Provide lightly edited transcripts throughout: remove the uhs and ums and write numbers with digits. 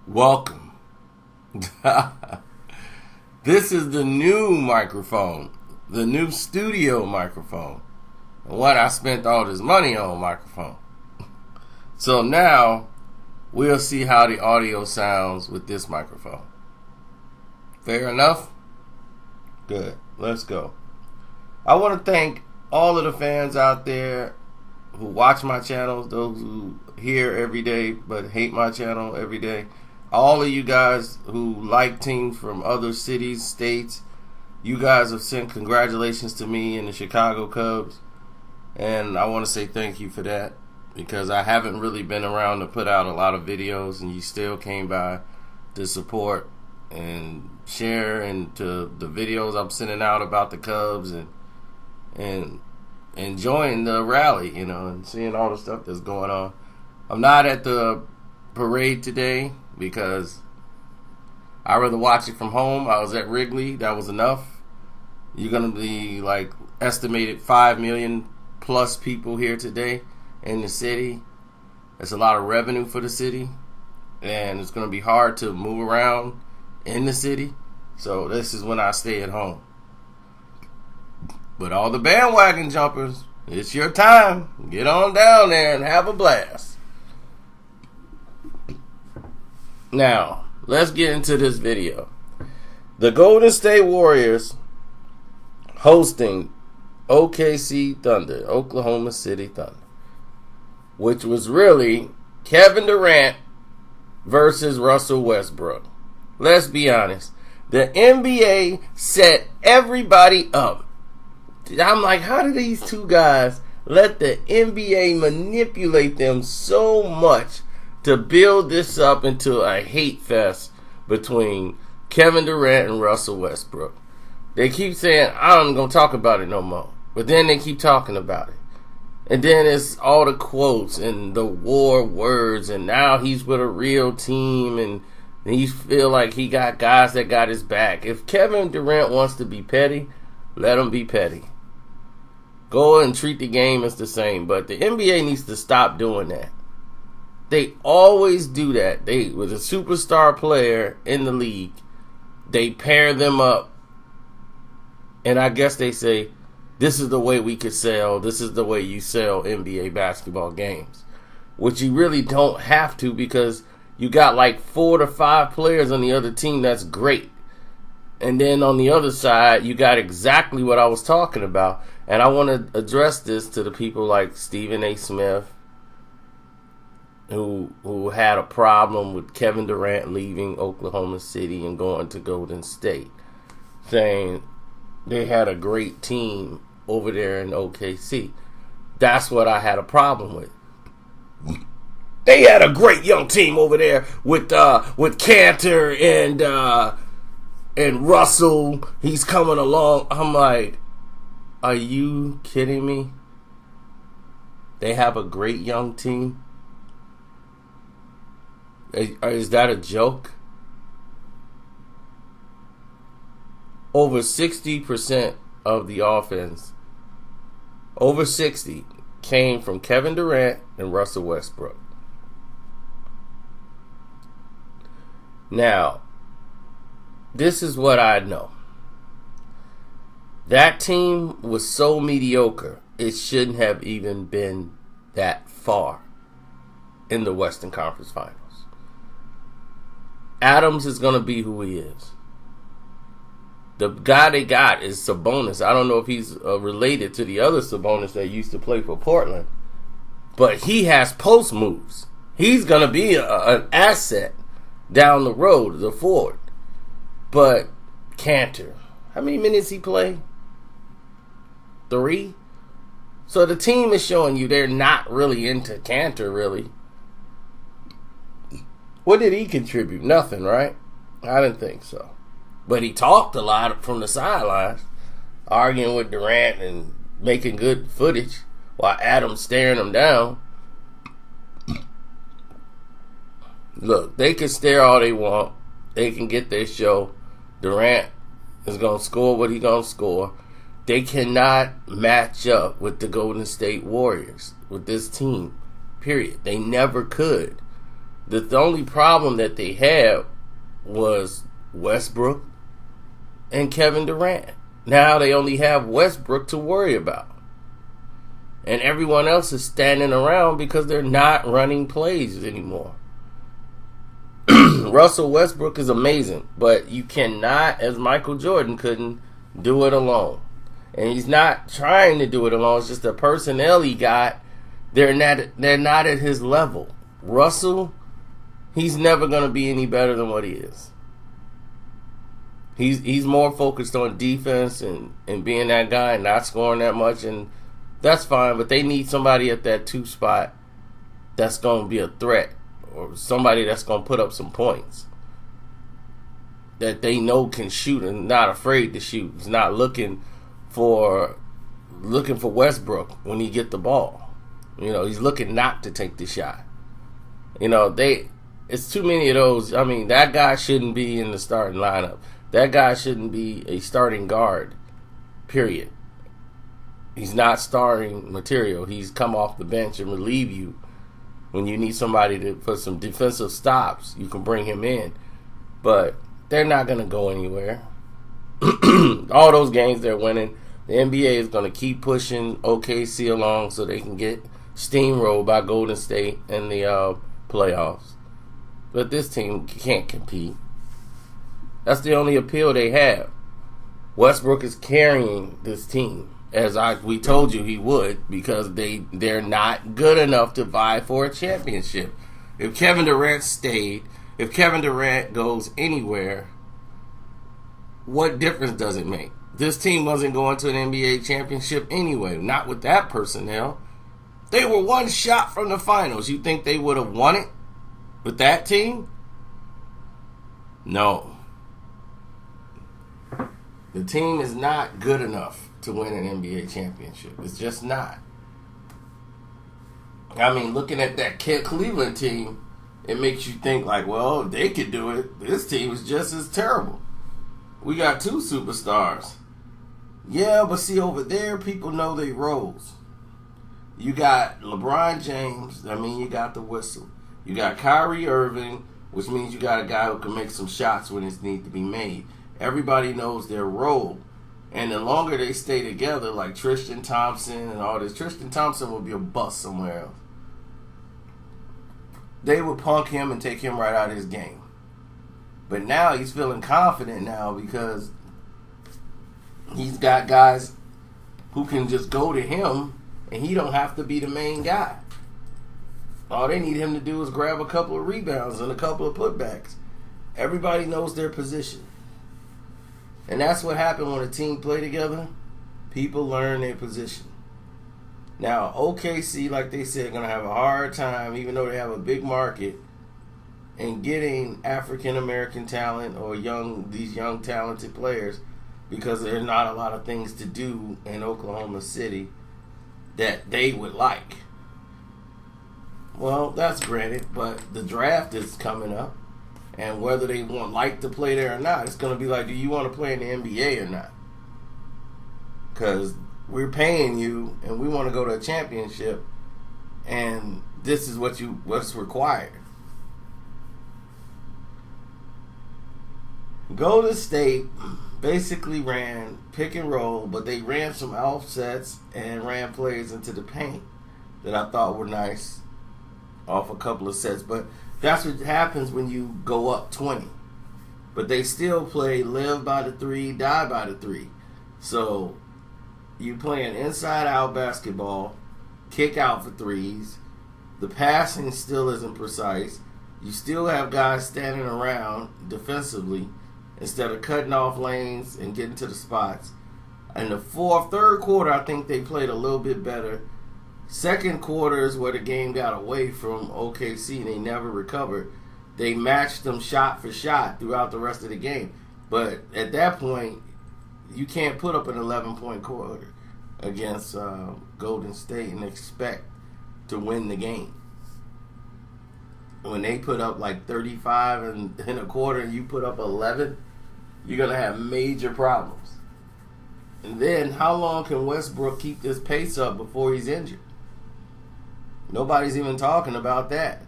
Welcome. This is the new microphone, the new studio microphone, and what I spent all this money on microphone. So now we'll see how the audio sounds with this microphone. Fair enough? Good. Let's go. I want to thank all of the fans out there who watch my channel, those who hear every day but hate my channel every day. All of you guys who like teams from other cities, states, you guys have sent congratulations to me and the Chicago Cubs. And I want to say thank you for that, because I haven't really been around to put out a lot of videos, and you still came by to support and share into the videos I'm sending out about the Cubs and enjoying the rally, and seeing all the stuff that's going on. I'm not at the parade today because I'd rather watch it from home. I was at Wrigley. That was enough. You're going to be like estimated 5 million plus people here today in the city. That's a lot of revenue for the city, and it's going to be hard to move around in the city. So this is when I stay at home. But all the bandwagon jumpers, it's your time. Get on down there and have a blast. Now, let's get into this video. The Golden State Warriors hosting OKC Thunder, Oklahoma City Thunder, which was really Kevin Durant versus Russell Westbrook. Let's be honest. The NBA set everybody up. I'm like, how do these two guys let the NBA manipulate them so much to build this up into a hate fest between Kevin Durant and Russell Westbrook? They keep saying, I'm going to talk about it no more. But then they keep talking about it. And then it's all the quotes and the war words, and now he's with a real team, and he feel like he got guys that got his back. If Kevin Durant wants to be petty, let him be petty. Go and treat the game as the same. But the NBA needs to stop doing that. They always do that. With a superstar player in the league, they pair them up. And I guess they say, this is the way we could sell. This is the way you sell NBA basketball games. Which you really don't have to, because you got like 4 to 5 players on the other team. That's great. And then on the other side, you got exactly what I was talking about. And I want to address this to the people like Stephen A. Smith, who had a problem with Kevin Durant leaving Oklahoma City and going to Golden State, saying they had a great team over there in OKC. That's what I had a problem with. They had a great young team over there with Cantor and Russell. He's coming along. I'm like, are you kidding me? They have a great young team. Is that a joke? Over 60% of the offense, over 60, came from Kevin Durant and Russell Westbrook. Now, this is what I know. That team was so mediocre, it shouldn't have even been that far in the Western Conference Finals. Adams is going to be who he is. The guy they got is Sabonis. I don't know if he's related to the other Sabonis that used to play for Portland, but he has post moves. He's going to be an asset down the road, the forward. But Cantor, how many minutes he play? 3? So the team is showing you they're not really into Cantor, really. What did he contribute? Nothing, right? I didn't think so. But he talked a lot from the sidelines, arguing with Durant and making good footage while Adams staring him down. Look, they can stare all they want. They can get their show. Durant is going to score what he's going to score. They cannot match up with the Golden State Warriors, with this team, period. They never could. The only problem that they had was Westbrook and Kevin Durant. Now they only have Westbrook to worry about. And everyone else is standing around because they're not running plays anymore. Russell Westbrook is amazing, but you cannot, as Michael Jordan couldn't, do it alone. And he's not trying to do it alone. It's just the personnel he got, they're not at his level. Russell, he's never going to be any better than what he is. He's more focused on defense and being that guy and not scoring that much, and that's fine, but they need somebody at that 2 spot that's going to be a threat, or somebody that's going to put up some points that they know can shoot and not afraid to shoot. He's not looking for Westbrook when he get the ball. He's looking not to take the shot. It's too many of those. I mean, that guy shouldn't be in the starting lineup. That guy shouldn't be a starting guard, period. He's not starting material. He's come off the bench and relieve you. When you need somebody for some defensive stops, you can bring him in. But they're not going to go anywhere. All those games they're winning, the NBA is going to keep pushing OKC along so they can get steamrolled by Golden State in the playoffs. But this team can't compete. That's the only appeal they have. Westbrook is carrying this team, as we told you he would, because they're not good enough to vie for a championship. If Kevin Durant stayed, if Kevin Durant goes anywhere, what difference does it make? This team wasn't going to an NBA championship anyway, not with that personnel. They were one shot from the finals. You think they would have won it with that team? No. The team is not good enough to win an NBA championship. It's just not. I mean, looking at that Cleveland team, it makes you think like, well, if they could do it, this team is just as terrible. We got 2 superstars. Yeah, but see, over there, people know they roles. You got LeBron James. I mean, you got the whistle. You got Kyrie Irving, which means you got a guy who can make some shots when it needs to be made. Everybody knows their role. And the longer they stay together, like Tristan Thompson and all this, Tristan Thompson will be a bust somewhere else. They would punk him and take him right out of his game. But now he's feeling confident now because he's got guys who can just go to him and he don't have to be the main guy. All they need him to do is grab a couple of rebounds and a couple of putbacks. Everybody knows their position. And that's what happened when a team play together. People learn their position. Now, OKC, like they said, going to have a hard time, even though they have a big market, in getting African-American talent or these young talented players, because there's not a lot of things to do in Oklahoma City that they would like. Well, that's granted, but the draft is coming up. And whether they like to play there or not, it's going to be like, do you want to play in the NBA or not? Because we're paying you and we want to go to a championship, and this is what's required. Golden State basically ran pick and roll, but they ran some offsets and ran plays into the paint that I thought were nice off a couple of sets. But that's what happens when you go up 20. But they still play live by the 3, die by the 3. So you playing inside-out basketball, kick out for 3s. The passing still isn't precise. You still have guys standing around defensively instead of cutting off lanes and getting to the spots. In the third quarter, I think they played a little bit better. Second quarter is where the game got away from OKC and they never recovered. They matched them shot for shot throughout the rest of the game. But at that point, you can't put up an 11-point quarter against Golden State and expect to win the game. When they put up like 35 in a quarter and you put up 11, you're going to have major problems. And then how long can Westbrook keep this pace up before he's injured? Nobody's even talking about that.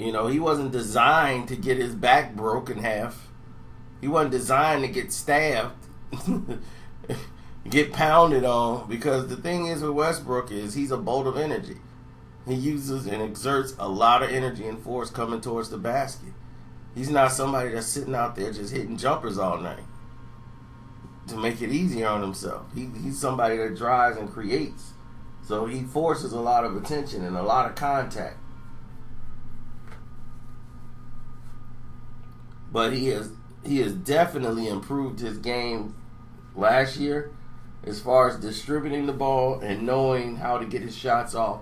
You know, he wasn't designed to get his back broken in half. He wasn't designed to get stabbed, get pounded on. Because the thing is with Westbrook is he's a bolt of energy. He uses and exerts a lot of energy and force coming towards the basket. He's not somebody that's sitting out there just hitting jumpers all night to make it easier on himself. He's somebody that drives and creates. So he forces a lot of attention and a lot of contact. But he has definitely improved his game last year as far as distributing the ball and knowing how to get his shots off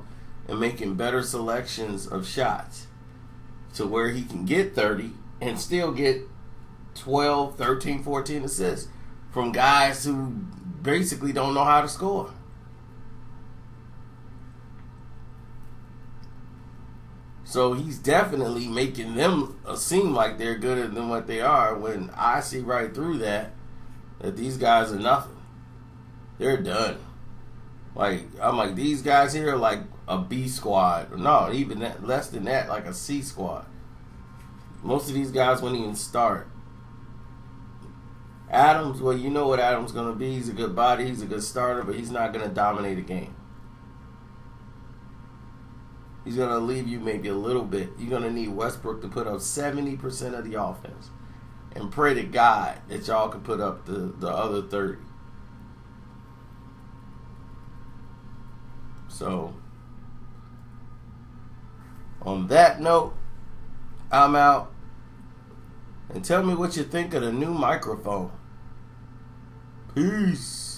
and making better selections of shots to where he can get 30 and still get 12, 13, 14 assists from guys who basically don't know how to score. So he's definitely making them seem like they're gooder than what they are, when I see right through that these guys are nothing. They're done. Like, I'm like, these guys here are like a B squad. No, even that, less than that, like a C squad. Most of these guys wouldn't even start. Adams, well, you know what Adams going to be. He's a good body. He's a good starter, but he's not going to dominate a game. He's going to leave you maybe a little bit. You're going to need Westbrook to put up 70% of the offense. And pray to God that y'all can put up the other 30. So, on that note, I'm out. And tell me what you think of the new microphone. Peace.